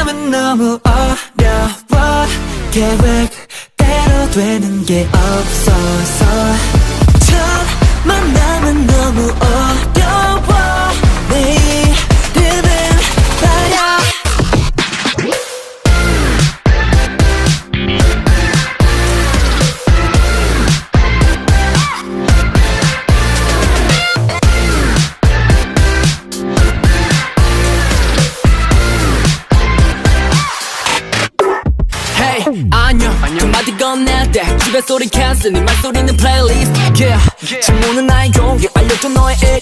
만남은 너무 어려워 계획대로 되는 게 없어서 첫 만남은 너무 어려워 내 이름은 말야 안녕 두 마디 건넬 때 집에 소리 캔슬 네 말소리는 플레이리스트 yeah. 질문은 나의 용기 알려줘 너의 일